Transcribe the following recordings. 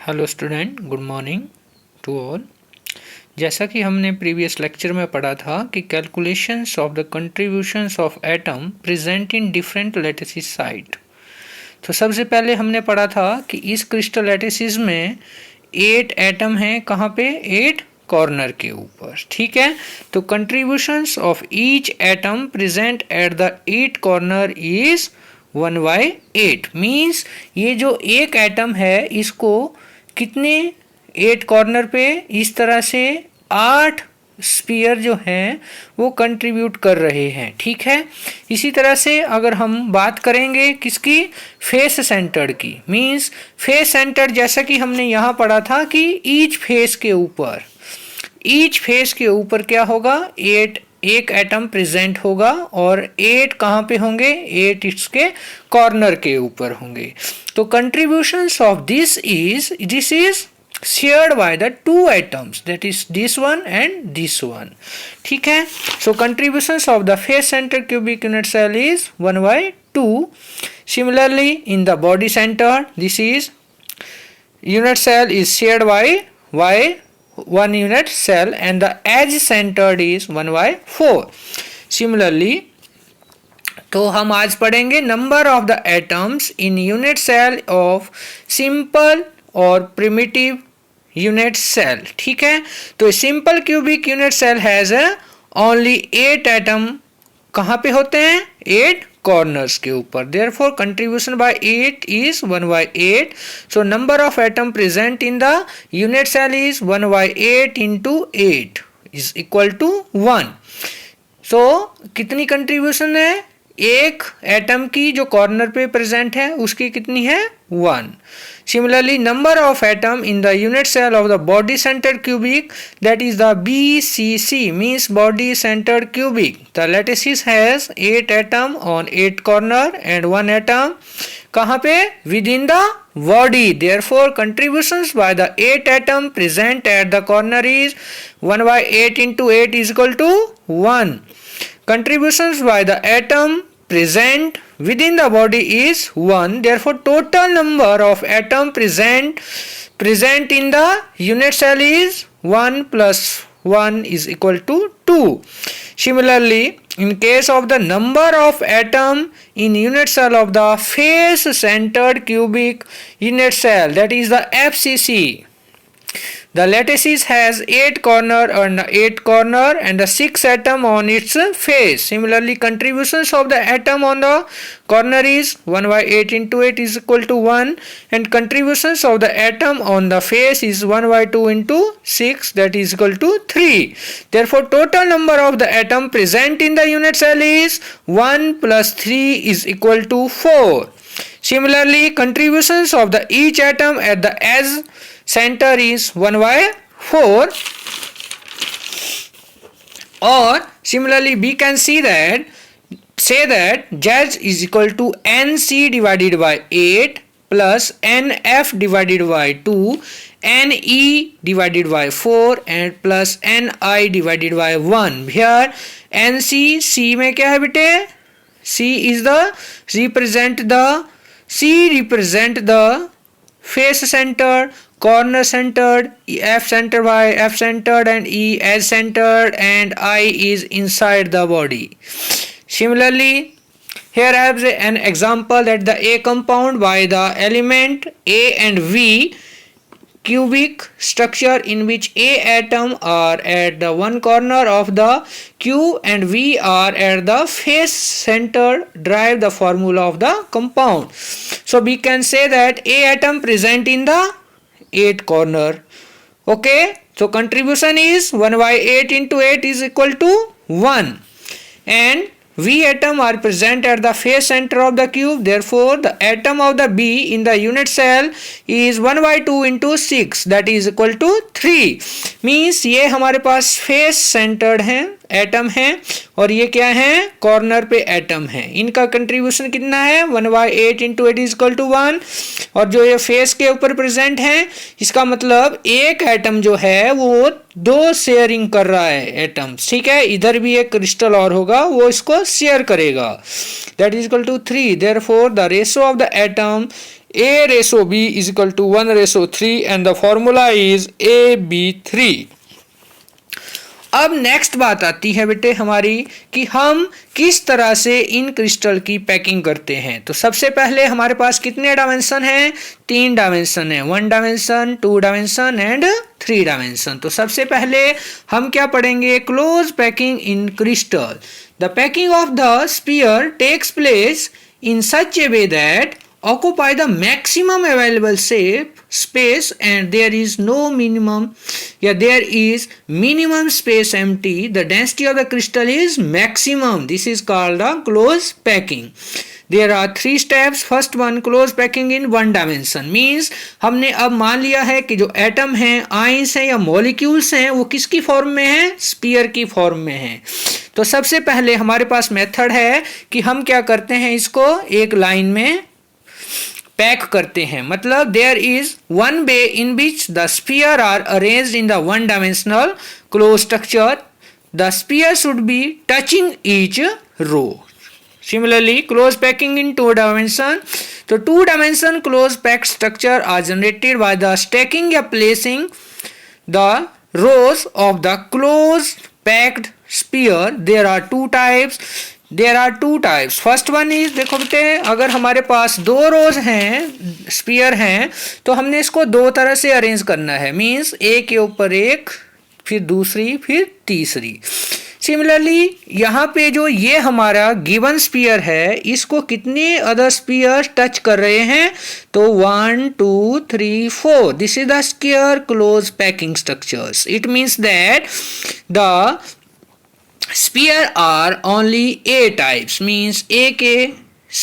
Hello student, good morning to all. जैसा कि हमने प्रीवियस लेक्चर में पढ़ा था कि calculations of the contributions of atom present in different lattice site. तो सबसे पहले हमने पढ़ा था कि इस क्रिस्टल लैटिस में 8 एटम हैं। कहाँ पे? 8 कॉर्नर के ऊपर। ठीक है, तो contributions of each atom present at the 8 corner is 1/8। Means ये जो एक एटम है इसको कितने 8 कॉर्नर पे इस तरह से 8 स्पीयर जो हैं वो कंट्रीब्यूट कर रहे हैं। ठीक है, इसी तरह से अगर हम बात करेंगे किसकी, फेस सेंटर्ड की, मींस फेस सेंटर्ड, जैसा कि हमने यहाँ पढ़ा था कि ईच फेस के ऊपर क्या होगा, 8 एक एटम प्रेजेंट होगा और 8 कहाँ पे होंगे, 8 इसके कॉर्नर के ऊपर होंगे। तो contributions of this is shared by the two atoms, that is this one and this one. ठीक है, so contributions of the face center cubic unit cell is 1/2. Similarly in the body center, this is unit cell is shared by one unit cell and the edge centered is 1/4. Similarly, तो हम आज पढ़ेंगे number of the atoms in unit cell of simple और primitive unit cell. ठीक है, तो simple cubic unit cell has only 8 atom. कहाँ पे होते हैं? 8 कॉर्नर्स के ऊपर। Therefore contribution by 8 is 1/8। So number of atom present in the unit cell is 1/8 into 8 is equal to 1। So कितनी कंट्रीब्यूशन है? एक एटम की जो कॉर्नर पे प्रेजेंट है उसकी कितनी है? 1। Similarly, number of atom in the unit cell of the body centered cubic, that is the BCC, means body centered cubic. The lattice has 8 atom on 8 corner and 1 atom कहाँ पे? Within the body. Therefore, contributions by the 8 atom present at the corner is 1/8 into 8 is equal to 1. Contributions by the atom present within the body is 1. Therefore, total number of atom present in the unit cell is 1 plus 1 is equal to 2. Similarly, in case of the number of atom in unit cell of the face centered cubic unit cell, that is the FCC, the lattice has 8 corner and the 6 atom on its face. Similarly, contributions of the atom on the corner is 1/8 into 8 is equal to 1, and contributions of the atom on the face is 1/2 into 6, that is equal to 3. Therefore, total number of the atom present in the unit cell is 1 plus 3 is equal to 4. Similarly, contributions of the each atom at the edge center is 1/4. Or similarly, we can say that Z is equal to NC divided by 8 plus NF divided by 2, NE divided by 4 and plus NI divided by 1. Here NC, C में क्या है बेटे? C represent the face centered, corner centered, F centered by F centered and E edge centered, and I is inside the body. Similarly, here I have an example that the A compound by the element A and V cubic structure in which A atom are at the one corner of the cube and V are at the face center derive the formula of the compound. So we can say that A atom present in the 8 corner. Okay, so contribution is 1/8 into 8 is equal to 1, and V atom are present at the face center of the cube. Therefore, the atom of the B in the unit cell is 1/2 into 6, that is equal to 3. Means ये हमारे पास face centered हैं, atom है, और ये क्या है? Corner पे atom है। इनका कंट्रीब्यूशन कितना है? 1/8 into 8 is equal to 1. और जो ये फेस के ऊपर प्रेजेंट है, इसका मतलब एक एटम जो है वो 2 शेयरिंग कर रहा है एटम्स। ठीक है, इधर भी एक क्रिस्टल और होगा, वो इसको शेयर करेगा, that is equal to 3. Therefore the ratio of the atom A/B is equal to 1/3 and the formula is AB3। अब नेक्स्ट बात आती है बेटे हमारी कि हम किस तरह से इन क्रिस्टल की पैकिंग करते हैं। तो सबसे पहले हमारे पास कितने डायमेंशन हैं? 3 डायमेंशन है, 1 डायमेंशन, 2 डायमेंशन एंड 3 डायमेंशन। तो सबसे पहले हम क्या पढ़ेंगे? Close packing in crystal. The packing of the sphere takes place in such a way that occupy the maximum available space and there is minimum space empty. The density of the crystal is maximum. This is called the close packing. There are 3 steps. First one, close packing in 1 dimension means हमने अब मान लिया है कि जो atom हैं, ions हैं या मॉलिक्यूल्स हैं वो किसकी फॉर्म में है? स्फीयर की फॉर्म में है। तो सबसे पहले हमारे पास मेथड है कि हम क्या करते हैं, इसको एक लाइन में पैक करते हैं। मतलब there is one way in which the sphere are arranged in the 1 dimensional close structure. The sphere should be touching each row. Similarly, close packing in 2 dimension. So 2 dimension close packed structure are generated by the stacking or placing the rows of the close packed sphere. There are two types. First one is, देखो बेटे अगर हमारे पास 2 रोज हैं, sphere हैं, तो हमने इसको 2 तरह से अरेंज करना है। मींस एक के ऊपर एक, फिर दूसरी, फिर तीसरी। सिमिलरली यहाँ पे जो ये हमारा गिवन स्फीयर है, इसको कितने अदर स्फीयर टच कर रहे हैं? तो 1 2 3 4। This is the sphere close packing structures. It means that the sphere are only A types, means A के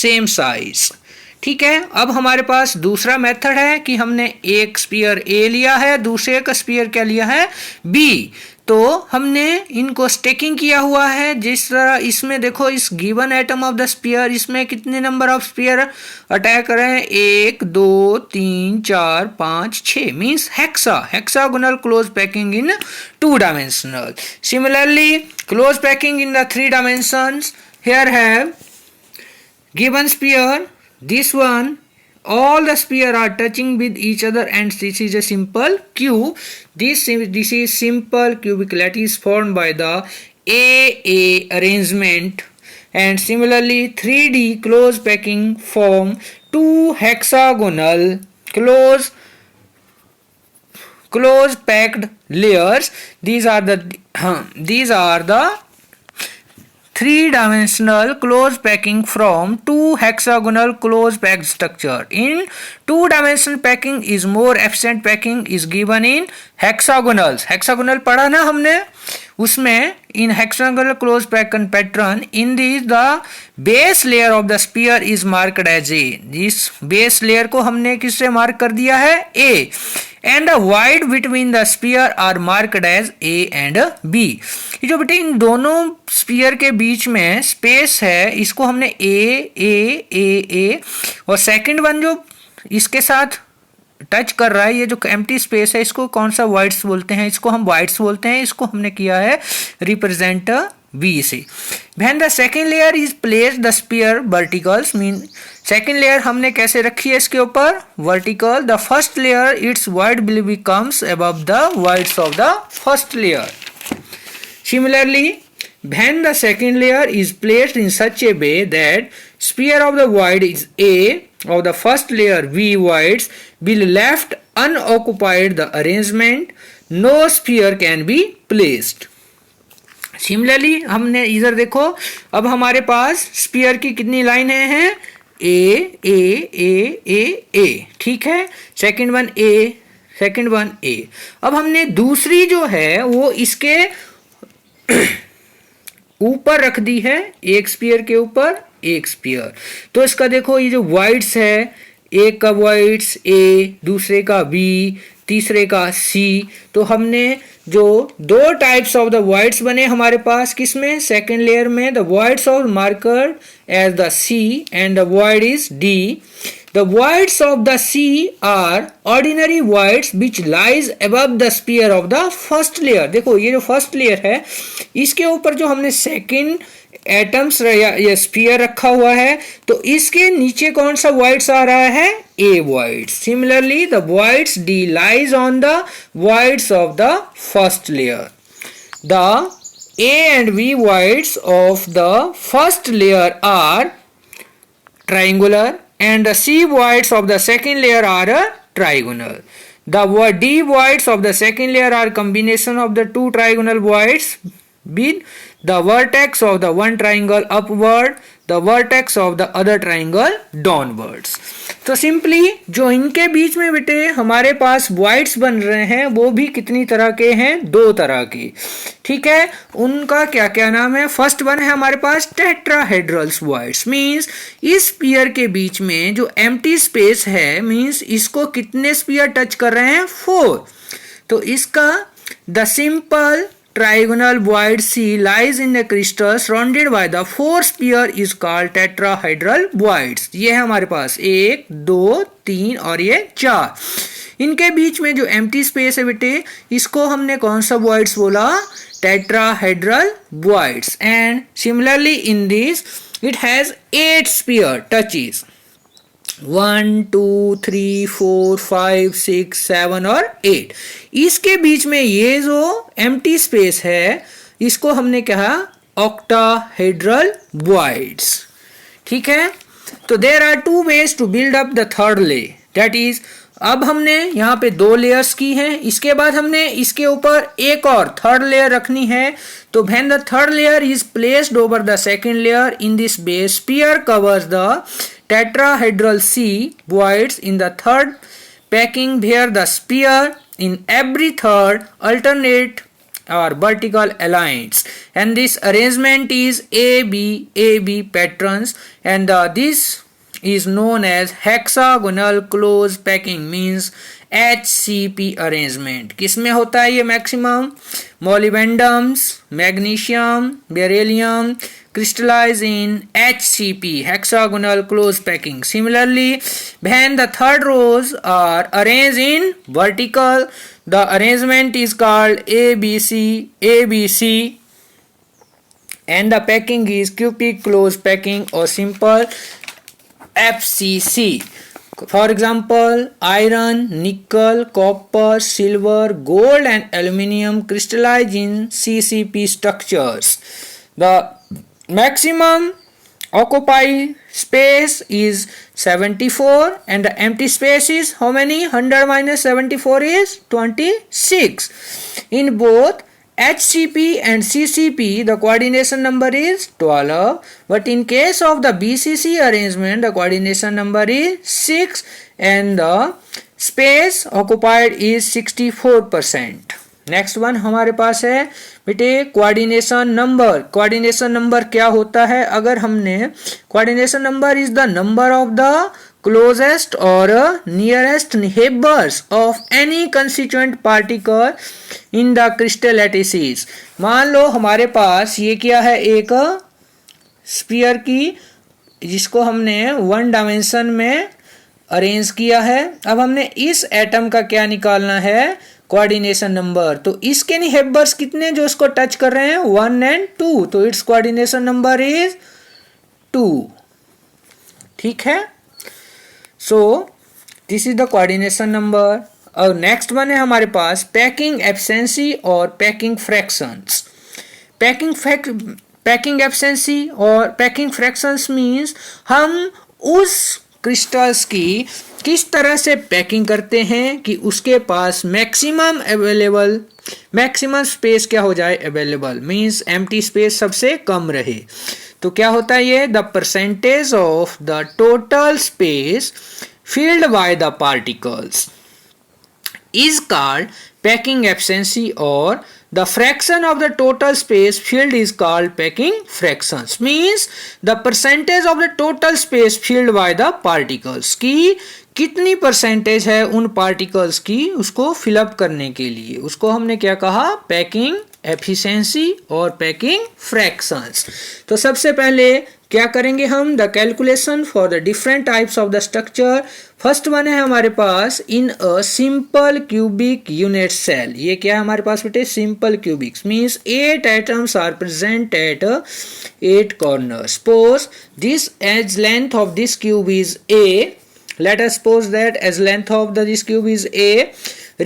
सेम साइज। ठीक है। अब हमारे पास दूसरा मेथड है कि हमने एक स्फीयर A लिया है, दूसरे का स्फीयर क्या लिया है? B। तो हमने इनको स्टेकिंग किया हुआ है। जिस तरह इसमें देखो, इस given atom of the sphere, इसमें कितने नंबर ऑफ स्फीयर अटैक कर रहे हैं? 1 2 3 4 5 6 means hexagonal close packing in 2 dimensional. Similarly, close packing in the 3 dimensions. Here have given sphere, this one, all the sphere are touching with each other and this is a simple cube. This is simple cubic lattice formed by the AA arrangement. And similarly 3D close packing form 2 hexagonal close packed layers. These are the 3-dimensional close packing from 2 hexagonal close packed structure. In 2-dimensional packing is more efficient. Packing is given in hexagonals. Hexagonal पढ़ा ना हमने, उसमें in hexagonal close packed pattern, in this the base layer of the sphere is marked as A. जिस base layer को हमने किससे mark कर दिया है? A. And the void between the sphere are marked as A and B. ये जो बेटे इन दोनों स्फीयर के बीच में स्पेस है, इसको हमने A और सेकंड वन जो इसके साथ टच कर रहा है, ये जो एम्प्टी स्पेस है, इसको कौन सा वाइड्स बोलते हैं? इसको हम वाइड्स बोलते हैं। इसको हमने किया है रिप्रेजेंट B से। When the second layer is placed the sphere verticals, mean second layer हमने कैसे रखी है इसके ऊपर? Vertical. The first layer its void becomes above the voids of the first layer. Similarly, when the second layer is placed in such a way that sphere of the void is A of the first layer V voids will left unoccupied the arrangement, no sphere can be placed. Similarly हमने इधर देखो, अब हमारे पास sphere की कितनी लाइनें हैं? ए, ठीक है। सेकंड वन ए। अब हमने दूसरी जो है वो इसके ऊपर रख दी है, एक स्फीयर के ऊपर एक स्फीयर। तो इसका देखो ये जो वाइड्स है, एक का वाइड्स ए, दूसरे का बी, तीसरे का सी। तो हमने जो 2 टाइप्स ऑफ द वाइड्स बने हमारे पास, किसमें? सेकेंड लेयर में। The voids of marker as the C and the void is D. The voids of the C are ordinary voids which lies above the sphere of the first layer. देखो ये जो first layer है, इसके ऊपर जो हमने second atoms या sphere रखा हुआ है, तो इसके नीचे कौन सा voids आ रहा है? A voids. Similarly, the voids D lies on the voids of the first layer. The A and B voids of the first layer are triangular and the C voids of the second layer are trigonal. The D voids of the second layer are combination of the two trigonal voids with the vertex of the one triangle upward, the vertex of the other triangle downwards. तो simply जो इनके बीच में बेटे हमारे पास voids बन रहे हैं वो भी कितनी तरह के हैं? 2 तरह के, ठीक है। उनका क्या क्या नाम है? फर्स्ट वन है हमारे पास टेट्राहेड्रल्स voids, मीन्स इस स्फीयर के बीच में जो एम्प्टी स्पेस है, मीन्स इसको कितने स्फीयर टच कर रहे हैं? 4। तो इसका the simple trigonal void C lies in the crystal surrounded by the 4 sphere is called tetrahedral voids. ये है हमारे पास 1, 2, 3 और ये 4। इनके बीच में जो empty space है बेटे, इसको हमने कौन सा voids बोला? Tetrahedral voids. And similarly in this it has 8 sphere touches. 1, 2, 3, 4, 5, 6, 7 और 8। इसके बीच में ये जो एम्प्टी स्पेस है इसको हमने कहा ऑक्टाहेड्रल voids, ठीक है। तो there are 2 ways to build up the third layer, that is अब हमने यहाँ पे 2 लेयर्स की हैं, इसके बाद हमने इसके ऊपर एक और थर्ड लेयर रखनी है। तो when the third layer is placed over the second layer in this base, sphere covers the tetrahedral C voids in the third packing where the sphere in every third alternate or vertical aligned, and this arrangement is AB patterns, and this is known as hexagonal close packing, means HCP arrangement. किसमें होता है ये maximum? Molybdenums, magnesium, beryllium crystallize in HCP, hexagonal close packing. Similarly, when the third rows are arranged in vertical, the arrangement is called ABC, and the packing is cubic close packing or simple FCC. For example, iron, nickel, copper, silver, gold and aluminium crystallize in CCP structures. The maximum occupied space is 74 and the empty space is how many? 100 minus 74 is 26. In both HCP and CCP the coordination number is 12, but in case of the BCC arrangement the coordination number is 6 and the space occupied is 64%. Next one हमारे पास है बेटे coordination number. Coordination number क्या होता है? अगर हमने coordination number is the number of the closest और nearest neighbours of any constituent particle in the crystal lattices. मान लो हमारे पास ये क्या है? एक स्फीयर की जिसको हमने 1 डायमेंशन में अरेंज किया है। अब हमने इस एटम का क्या निकालना है? Coordination number. तो इसके नेबर्स कितने जो इसको टच कर रहे हैं? 1 and 2, तो इट्स कोऑर्डिनेशन नंबर इज 2, ठीक है। So this is the coordination number. और नेक्स्ट वन है हमारे पास पैकिंग एफिशिएंसी और पैकिंग फ्रैक्शंस। पैकिंग एफिशिएंसी और पैकिंग फ्रैक्शंस मींस हम उस क्रिस्टल्स की किस तरह से पैकिंग करते हैं कि उसके पास मैक्सिमम स्पेस क्या हो जाए? अवेलेबल, मींस एम्प्टी स्पेस सबसे कम रहे। तो क्या होता है ये? The percentage of the total space filled by the particles is called packing efficiency, or the fraction of the total space filled is called packing fractions. Means the percentage of the total space filled by the particles की कितनी percentage है उन particles की उसको fill up करने के लिए, उसको हमने क्या कहा? पैकिंग एफिशिएंसी और पैकिंग फ्रैक्शंस। तो सबसे पहले क्या करेंगे हम, the calculation for the different types of the structure. First one है हमारे पास in a simple cubic unit cell. ये क्या है हमारे पास बेटे, simple cubics means 8 atoms are present at 8 corners. Suppose this as length of this cube is a. Let us suppose that as length of this cube is a.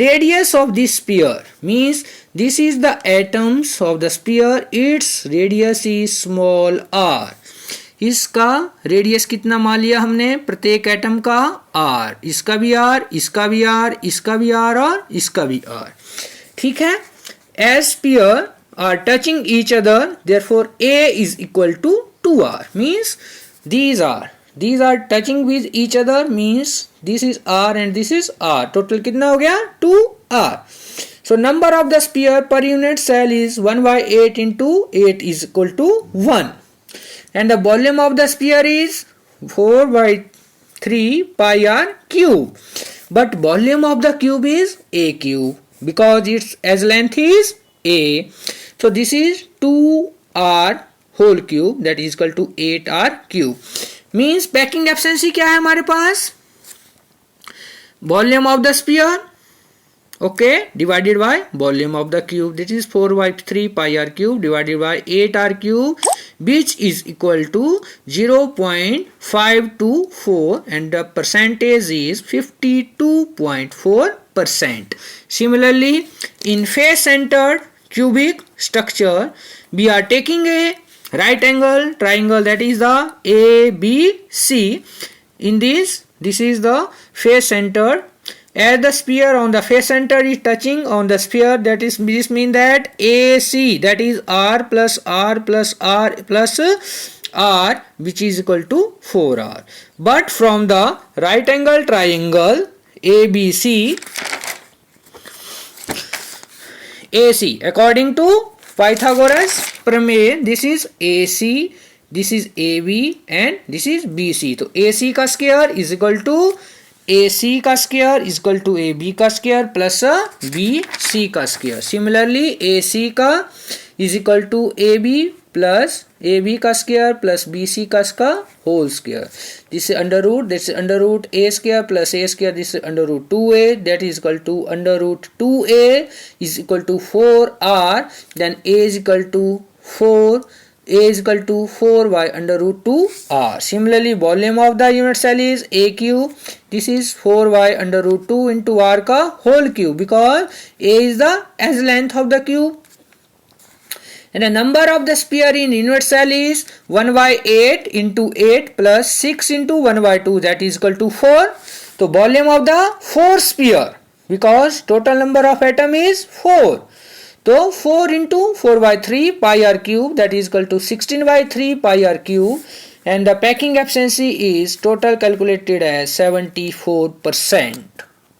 Radius of this sphere means this is the atoms of the sphere. Its radius is small r. इसका radius कितना मान लिया हमने, प्रत्येक atom का r, इसका भी r, इसका भी r, इसका भी r और इसका भी r। ठीक है, as sphere are touching each other, therefore a is equal to 2r means these are touching with each other means this is r and this is r, total कितना हो गया 2r। so number of the sphere per unit cell is 1/8 into 8 is equal to 1 and the volume of the sphere is 4/3 pi r cube, but volume of the cube is a cube because its as length is a. So this is 2r whole cube that is equal to 8r cube means packing efficiency क्या है हमारे पास, volume of the sphere okay divided by volume of the cube, that is 4/3 pi r cube divided by 8r cube which is equal to 0.524 and the percentage is 52.4%. Similarly in face centered cubic structure we are taking a right angle triangle that is the ABC. In this is the face centered, as the sphere on the face center is touching on the sphere, that is this means that AC that is r plus r plus r plus r which is equal to 4r, but from the right angle triangle ABC AC according to Pythagoras प्रमेय this is AC, this is AB and this is BC. तो AC का square is equal to AC का square is equal to AB का square plus BC का square. Similarly AC का is equal to AB plus AB का square plus BC का whole square. This is under root, this is under root A square plus A square, this is under root 2A, that is equal to under root 2A is equal to 4R, then A is equal to 4, A is equal to 4 by under root 2R. Similarly, volume of the unit cell is A cube. This is 4 by under root 2 into R का whole cube because A is the as length of the cube. And the number of the sphere in unit cell is 1 by 8 into 8 plus 6 into 1 by 2, that is equal to 4. So volume of the 4 sphere because total number of atom is 4. So 4 into 4 by 3 pi r cube, that is equal to 16 by 3 pi r cube, and the packing efficiency is total calculated as 74%.